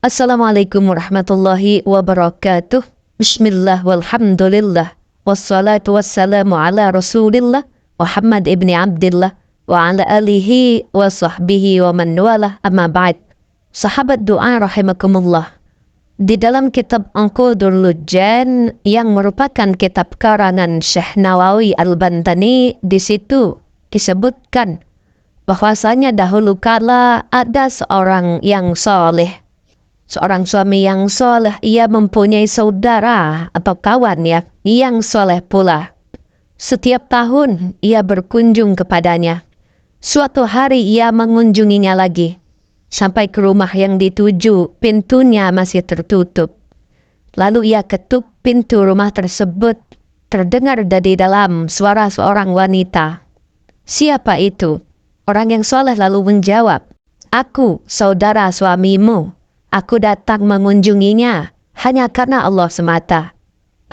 Assalamualaikum warahmatullahi wabarakatuh. Bismillah walhamdulillah. Wassalatu wassalamu ala rasulillah Muhammad ibni Abdillah wa ala alihi wa sahbihi wa man walah, amma ba'd. Sahabat doa rahimakumullah. Di dalam kitab Anqudul Lujjan yang merupakan kitab karangan Syekh Nawawi Al-Bantani, di situ disebutkan bahwasanya dahulu kala ada seorang yang soleh. Seorang suami yang soleh, ia mempunyai saudara atau kawan yang soleh pula. Setiap tahun ia berkunjung kepadanya. Suatu hari ia mengunjunginya lagi. Sampai ke rumah yang dituju, pintunya masih tertutup. Lalu ia ketuk pintu rumah tersebut. Terdengar dari dalam suara seorang wanita. "Siapa itu?" Orang yang soleh lalu menjawab, "Aku, saudara suamimu. Aku datang mengunjunginya hanya karena Allah semata."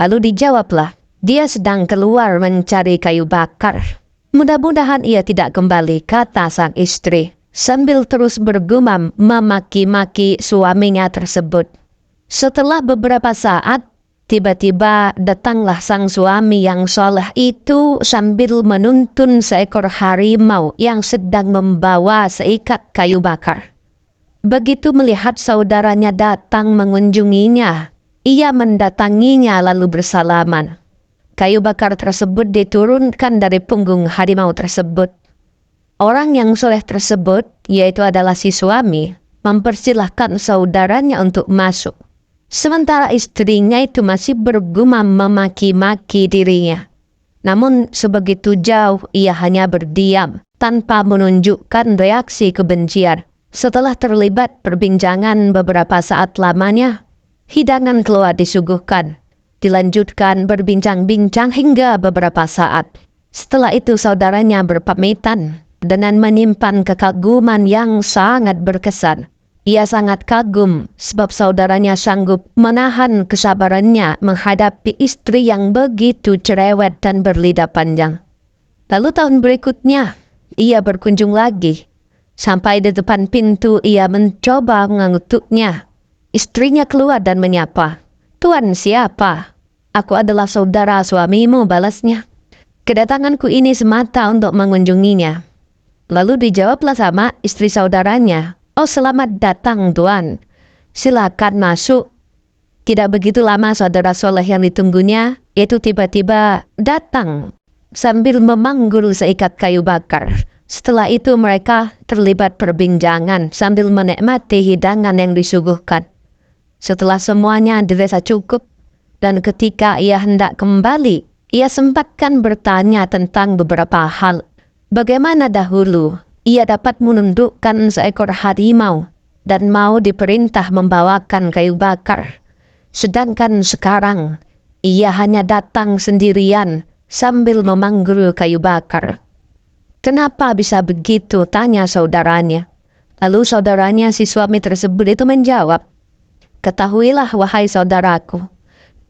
Lalu dijawablah, "Dia sedang keluar mencari kayu bakar." "Mudah-mudahan ia tidak kembali," kata sang istri, sambil terus bergumam memaki-maki suaminya tersebut. Setelah beberapa saat, tiba-tiba datanglah sang suami yang soleh itu sambil menuntun seekor harimau yang sedang membawa seikat kayu bakar. Begitu melihat saudaranya datang mengunjunginya, ia mendatanginya lalu bersalaman. Kayu bakar tersebut diturunkan dari punggung harimau tersebut. Orang yang soleh tersebut, yaitu adalah si suami, mempersilahkan saudaranya untuk masuk. Sementara istrinya itu masih bergumam memaki-maki dirinya. Namun sebegitu jauh ia hanya berdiam tanpa menunjukkan reaksi kebencian. Setelah terlibat perbincangan beberapa saat lamanya, hidangan keluar disuguhkan. Dilanjutkan berbincang-bincang hingga beberapa saat. Setelah itu saudaranya berpamitan dengan menyimpan kekaguman yang sangat berkesan. Ia sangat kagum sebab saudaranya sanggup menahan kesabarannya menghadapi istri yang begitu cerewet dan berlidah panjang. Lalu tahun berikutnya, ia berkunjung lagi. Sampai di depan pintu ia mencoba mengutuknya. Istrinya keluar dan menyapa. "Tuan siapa?" "Aku adalah saudara suamimu," balasnya. "Kedatanganku ini semata untuk mengunjunginya." Lalu dijawablah sama istri saudaranya, "Oh, selamat datang tuan. Silakan masuk." Tidak begitu lama saudara soleh yang ditunggunya itu tiba-tiba datang sambil memanggul seikat kayu bakar. Setelah itu mereka terlibat perbincangan sambil menikmati hidangan yang disuguhkan. Setelah semuanya dirasa cukup dan ketika ia hendak kembali, ia sempatkan bertanya tentang beberapa hal. Bagaimana dahulu ia dapat menundukkan seekor harimau dan mau diperintah membawakan kayu bakar. Sedangkan sekarang ia hanya datang sendirian sambil memanggul kayu bakar. "Kenapa bisa begitu?" tanya saudaranya. Lalu saudaranya si suami tersebut itu menjawab, "Ketahuilah wahai saudaraku,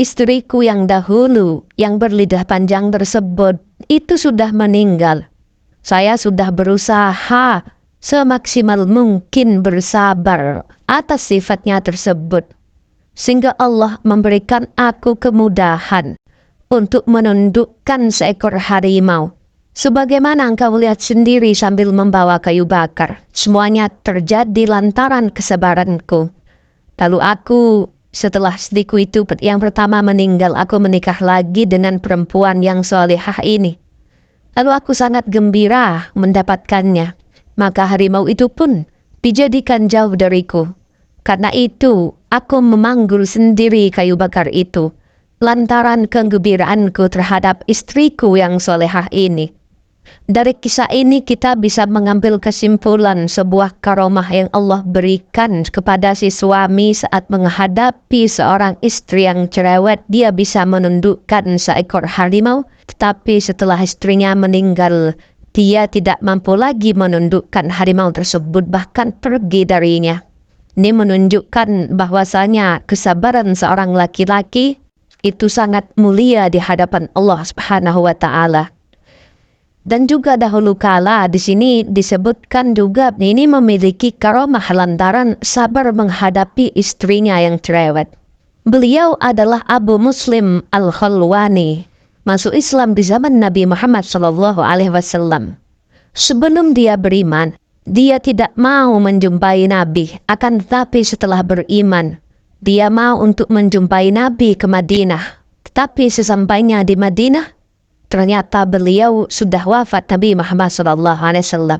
istriku yang dahulu yang berlidah panjang tersebut itu sudah meninggal. Saya sudah berusaha semaksimal mungkin bersabar atas sifatnya tersebut, sehingga Allah memberikan aku kemudahan untuk menundukkan seekor harimau. Sebagaimana engkau lihat sendiri sambil membawa kayu bakar. Semuanya terjadi lantaran kesabaranku. Lalu aku, setelah istriku itu yang pertama meninggal, aku menikah lagi dengan perempuan yang solehah ini. Lalu aku sangat gembira mendapatkannya. Maka harimau itu pun dijadikan jauh dariku. Karena itu, aku memanggul sendiri kayu bakar itu, lantaran kegembiraanku terhadap istriku yang solehah ini." Dari kisah ini kita bisa mengambil kesimpulan sebuah karomah yang Allah berikan kepada si suami saat menghadapi seorang istri yang cerewet. Dia bisa menundukkan seekor harimau, tetapi setelah istrinya meninggal, dia tidak mampu lagi menundukkan harimau tersebut, bahkan pergi darinya. Ini menunjukkan bahwasanya kesabaran seorang laki-laki itu sangat mulia di hadapan Allah Subhanahu wa Ta'ala. Dan juga dahulu kala di sini disebutkan juga ini memiliki karomah lantaran sabar menghadapi istrinya yang cerewet. Beliau adalah Abu Muslim Al-Khalwani, masuk Islam di zaman Nabi Muhammad SAW. Sebelum dia beriman, dia tidak mau menjumpai Nabi, akan tetapi setelah beriman, dia mau untuk menjumpai Nabi ke Madinah. Tetapi sesampainya di Madinah, ternyata beliau sudah wafat Nabi Muhammad SAW.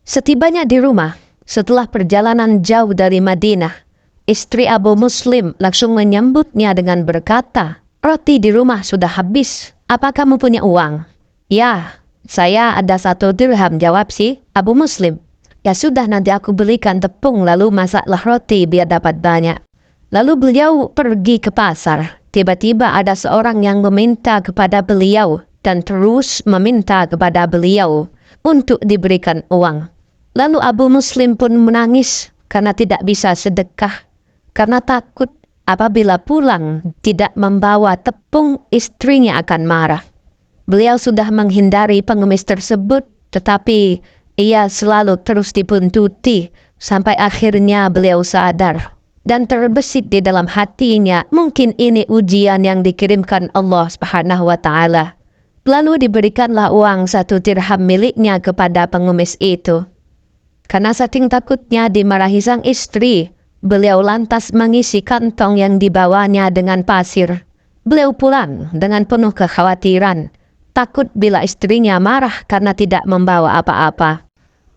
Setibanya di rumah, setelah perjalanan jauh dari Madinah, istri Abu Muslim langsung menyambutnya dengan berkata, "Roti di rumah sudah habis. Apa kamu punya uang?" "Ya, saya ada 1 dirham," jawab si Abu Muslim. "Ya sudah, nanti aku belikan tepung lalu masaklah roti biar dapat banyak." Lalu beliau pergi ke pasar. Tiba-tiba ada seorang yang meminta kepada beliau dan terus meminta kepada beliau untuk diberikan uang. Lalu Abu Muslim pun menangis karena tidak bisa sedekah, karena takut apabila pulang tidak membawa tepung istrinya akan marah. Beliau sudah menghindari pengemis tersebut, tetapi ia selalu terus dibuntuti sampai akhirnya beliau sadar. Dan terbesit di dalam hatinya, mungkin ini ujian yang dikirimkan Allah Subhanahu wa Ta'ala. Lalu diberikanlah uang 1 dirham miliknya kepada pengemis itu. Karena saking takutnya dimarahi sang istri, beliau lantas mengisi kantong yang dibawanya dengan pasir. Beliau pulang dengan penuh kekhawatiran, takut bila istrinya marah karena tidak membawa apa-apa.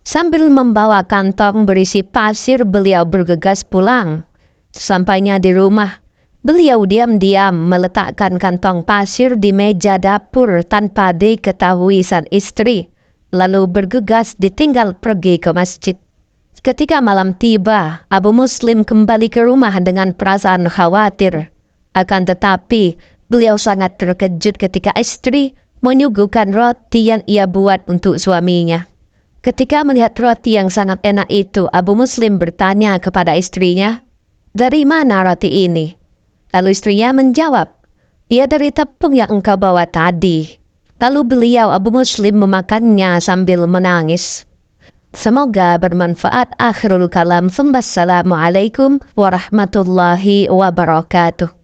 Sambil membawa kantong berisi pasir, beliau bergegas pulang. Sampainya di rumah, beliau diam-diam meletakkan kantong pasir di meja dapur tanpa diketahui sang istri, lalu bergegas ditinggal pergi ke masjid. Ketika malam tiba, Abu Muslim kembali ke rumah dengan perasaan khawatir. Akan tetapi, beliau sangat terkejut ketika istri menyuguhkan roti yang ia buat untuk suaminya. Ketika melihat roti yang sangat enak itu, Abu Muslim bertanya kepada istrinya, "Dari mana roti ini?" Lalu istrinya menjawab, "Ya dari tepung yang engkau bawa tadi." Lalu beliau Abu Muslim memakannya sambil menangis. Semoga bermanfaat. Akhirul kalam. Wassalamualaikum warahmatullahi wabarakatuh.